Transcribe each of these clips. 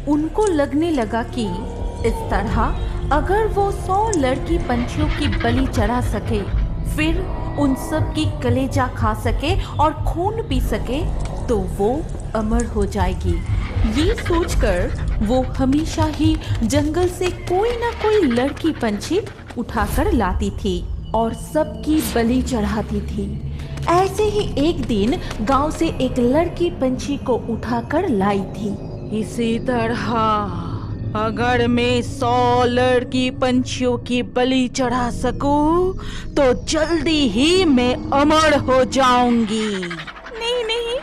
उनको लगने लगा कि इस तरह अगर वो 100 लड़की पंछियों की बलि चढ़ा सके, फिर उन सब की कलेजा खा सके और खून पी सके, तो वो अमर हो जाएगी। ये सोचकर वो हमेशा ही जंगल से कोई ना कोई लड़की पंछी उठाकर लाती थी और सबकी बलि चढ़ाती थी। ऐसे ही एक दिन गांव से एक लड़की पंछी को उठाकर लाई थी। इसी तरह अगर मैं 100 लड़की पंछियों की बलि चढ़ा सकूं, तो जल्दी ही मैं अमर हो जाऊंगी। नहीं नहीं,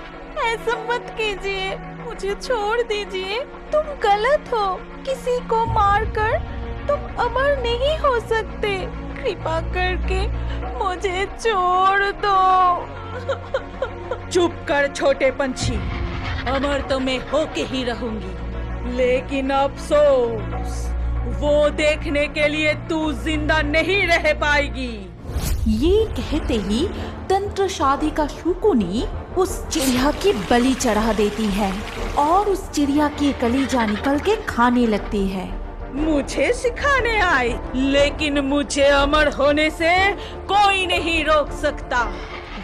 ऐसा मत कीजिए, मुझे छोड़ दीजिए। तुम गलत हो, किसी को मारकर तुम अमर नहीं हो सकते। कृपा करके मुझे छोड़ दो। चुप कर छोटे पंछी, अमर तो मैं होके ही रहूंगी, लेकिन अफसोस वो देखने के लिए तू जिंदा नहीं रह पाएगी। ये कहते ही तंत्र साधिका शकुनी उस चिड़िया की बलि चढ़ा देती है और उस चिड़िया की कलीजा निकल के खाने लगती है। मुझे सिखाने आई, लेकिन मुझे अमर होने से कोई नहीं रोक सकता,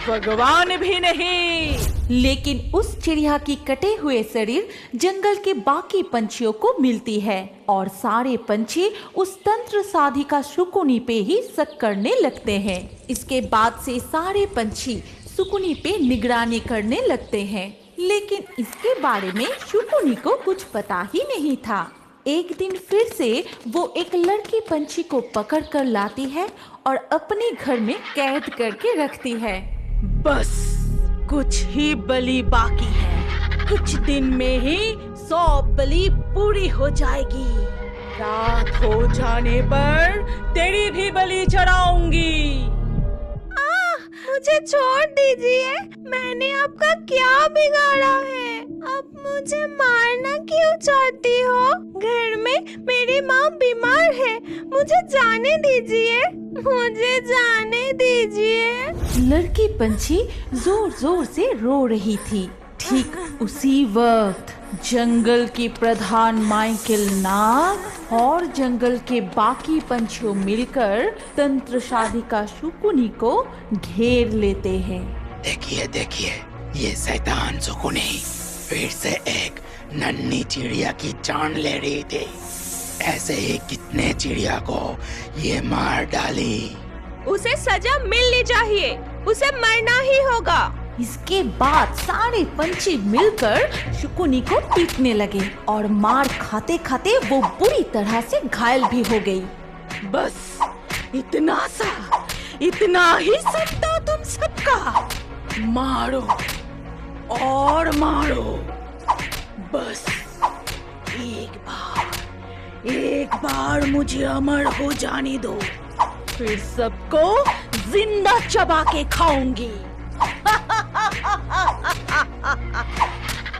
भगवान भी नहीं। लेकिन उस चिड़िया की कटे हुए शरीर जंगल के बाकी पंछियों को मिलती है और सारे पंछी उस तंत्र साधिका शकुनी पे ही शक करने लगते हैं। इसके बाद से सारे पंछी शकुनी पे निगरानी करने लगते हैं, लेकिन इसके बारे में शकुनी को कुछ पता ही नहीं था। एक दिन फिर से वो एक लड़की पंछी को पकड़ कर लाती है और अपने घर में कैद करके रखती है। बस कुछ ही बलि बाकी है, कुछ दिन में ही 100 बलि पूरी हो जाएगी। रात हो जाने पर तेरी भी बलि चढ़ाऊंगी। मुझे छोड़ दीजिए, मैंने आपका क्या बिगाड़ा है? अब मुझे मारना क्यों चाहती हो? घर में मेरी माँ बीमार है, मुझे जाने दीजिए, मुझे जाने दीजिए। लड़की पंछी जोर जोर से रो रही थी। ठीक उसी वक्त जंगल की प्रधान माइकल नाग और जंगल के बाकी पंछियों मिलकर तंत्र साधिका शकुनी को घेर लेते हैं। देखिए देखिए, ये शैतान शकुनी फिर से एक नन्ही चिड़िया की जान ले रही थी। ऐसे ही कितने चिड़िया को ये मार डाली। उसे सजा मिलनी चाहिए, उसे मरना ही होगा। इसके बाद सारे पंछी मिलकर शकुनी को पीटने लगे और मार खाते खाते वो बुरी तरह से घायल भी हो गई। बस इतना ही सत्ता तुम सबका, मारो और मारो। बस एक बार मुझे अमर हो जाने दो, फिर सबको जिंदा चबा के खाऊंगी।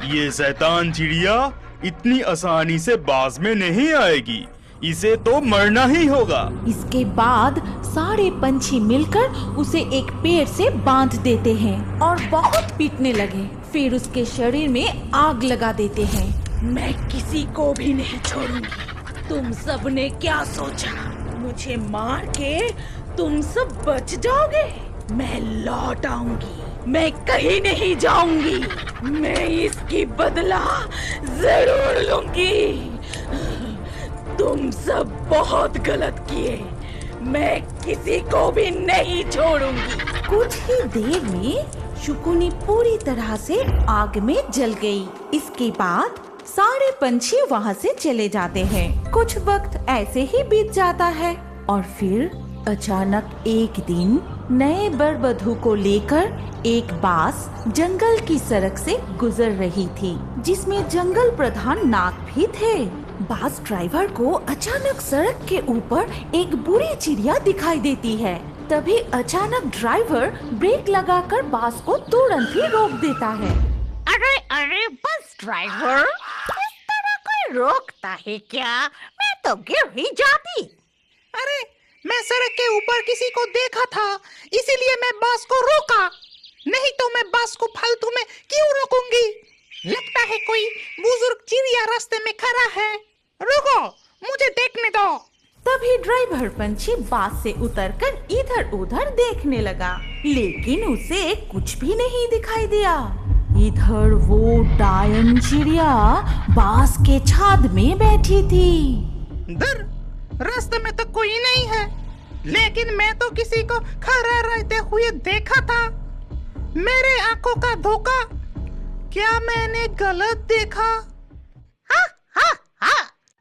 ये शैतान चिड़िया इतनी आसानी से बाज में नहीं आएगी, इसे तो मरना ही होगा। इसके बाद सारे पंछी मिलकर उसे एक पेड़ से बांध देते हैं और बहुत पीटने लगे। फिर उसके शरीर में आग लगा देते हैं। मैं किसी को भी नहीं छोड़ूंगी। तुम सब ने क्या सोचा, मुझे मार के तुम सब बच जाओगे? मैं लौट आऊंगी, मैं कहीं नहीं जाऊंगी, मैं इसकी बदला जरूर लूंगी। तुम सब बहुत गलत किए, मैं किसी को भी नहीं छोड़ूंगी। कुछ ही देर में शकुनी पूरी तरह से आग में जल गई। इसके बाद सारे पंछी वहाँ से चले जाते हैं। कुछ वक्त ऐसे ही बीत जाता है और फिर अचानक एक दिन नए बरबधू को लेकर एक बास जंगल की सड़क से गुजर रही थी, जिसमें जंगल प्रधान नाग भी थे। बास ड्राइवर को अचानक सड़क के ऊपर एक बुरी चिड़िया दिखाई देती है। तभी अचानक ड्राइवर ब्रेक लगाकर बास को तुरंत ही रोक देता है। अरे अरे बस ड्राइवर, इस तरह कोई रोकता है क्या? मैं तो गिर ही जाती। अरे मैं सड़क के ऊपर किसी को देखा था, इसीलिए मैं बस को रोका, नहीं तो मैं बस को फालतू में क्यों रोकूंगी? लगता है कोई बुजुर्ग चिड़िया रास्ते में खड़ा है। रुको, मुझे देखने दो। तभी ड्राइवर पंछी बास से उतरकर इधर उधर देखने लगा, लेकिन उसे कुछ भी नहीं दिखाई दिया। इधर वो डायन चिड़िया बास के छाद में बैठी थी। दर रास्ते में तो कोई नहीं है, लेकिन मैं तो किसी को खड़ा रहते हुए देखा था। मेरे आंखों का धोखा, क्या मैंने गलत देखा?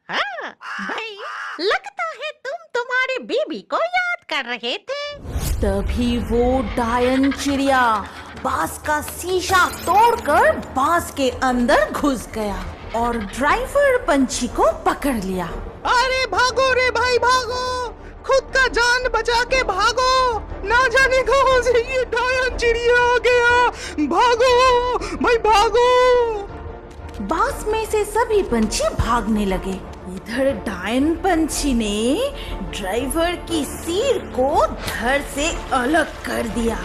भाई, लगता है तुम तुम्हारी बीबी को याद कर रहे थे। तभी वो डायन चिड़िया बास का शीशा तोड़कर बास के अंदर घुस गया और ड्राइवर पंछी को पकड़ लिया। अरे भागो रे भाई, भागो, खुद का जान बचा के भागो। ना जाने कहां से ये डायन चिड़िया आ गया। भागो भाई, भागो। बास में से सभी पंछी भागने लगे। इधर डायन पंछी ने ड्राइवर की सिर को धड़ से अलग कर दिया।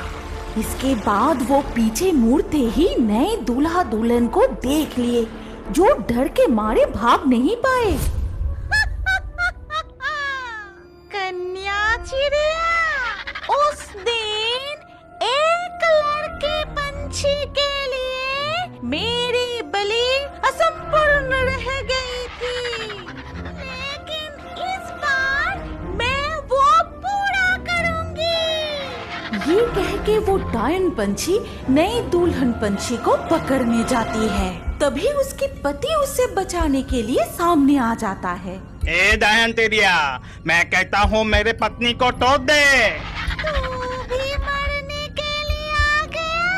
इसके बाद वो पीछे मुड़ते ही नए दूल्हा दुल्हन को देख लिए, जो डर के मारे भाग नहीं पाए। कन्या चिड़िया, उस दिन एक लड़के पंछी के लिए मेरी बलि असंपूर्ण रह गई थी, लेकिन इस बार मैं वो पूरा करूंगी। ये कह के वो डायन पंछी नई दुल्हन पंछी को पकड़ने जाती है। तभी उसके पति उसे बचाने के लिए सामने आ जाता है। ए डायन चिड़िया, मैं कहता हूँ मेरे पत्नी को तोड़ दे। तू भी मरने के लिए आ गया।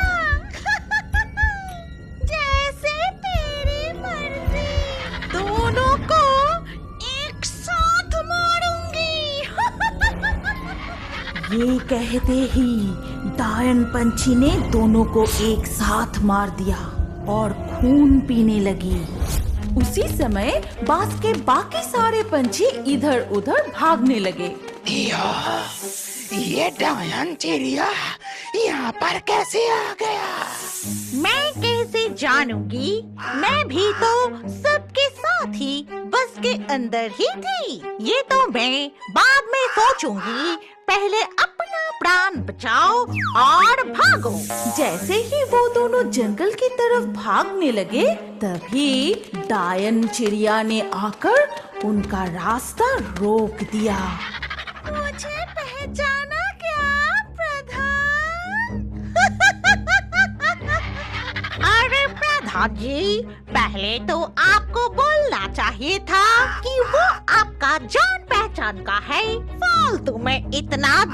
जैसे तेरी मर्जी, दोनों को एक साथ मारूंगी। ये कहते ही डायन पंछी ने दोनों को एक साथ मार दिया और खून पीने लगी। उसी समय बास के बाकी सारे पंछी इधर उधर भागने लगे। ये डायन चिड़िया यहाँ पर कैसे आ गया? मैं कैसे जानूंगी? मैं भी तो सबके साथ ही बस के अंदर ही थी। ये तो मैं बाद में सोचूंगी। पहले अपना प्राण बचाओ और भागो। जैसे ही वो दोनों जंगल की तरफ भागने लगे, तभी डायन चिड़िया ने आकर उनका रास्ता रोक दिया। मुझे पहचाना क्या प्रधान? अरे प्रधान जी, पहले तो आपको बोलना चाहिए था कि वो आपका जान पहचान का है। फालतू में इतना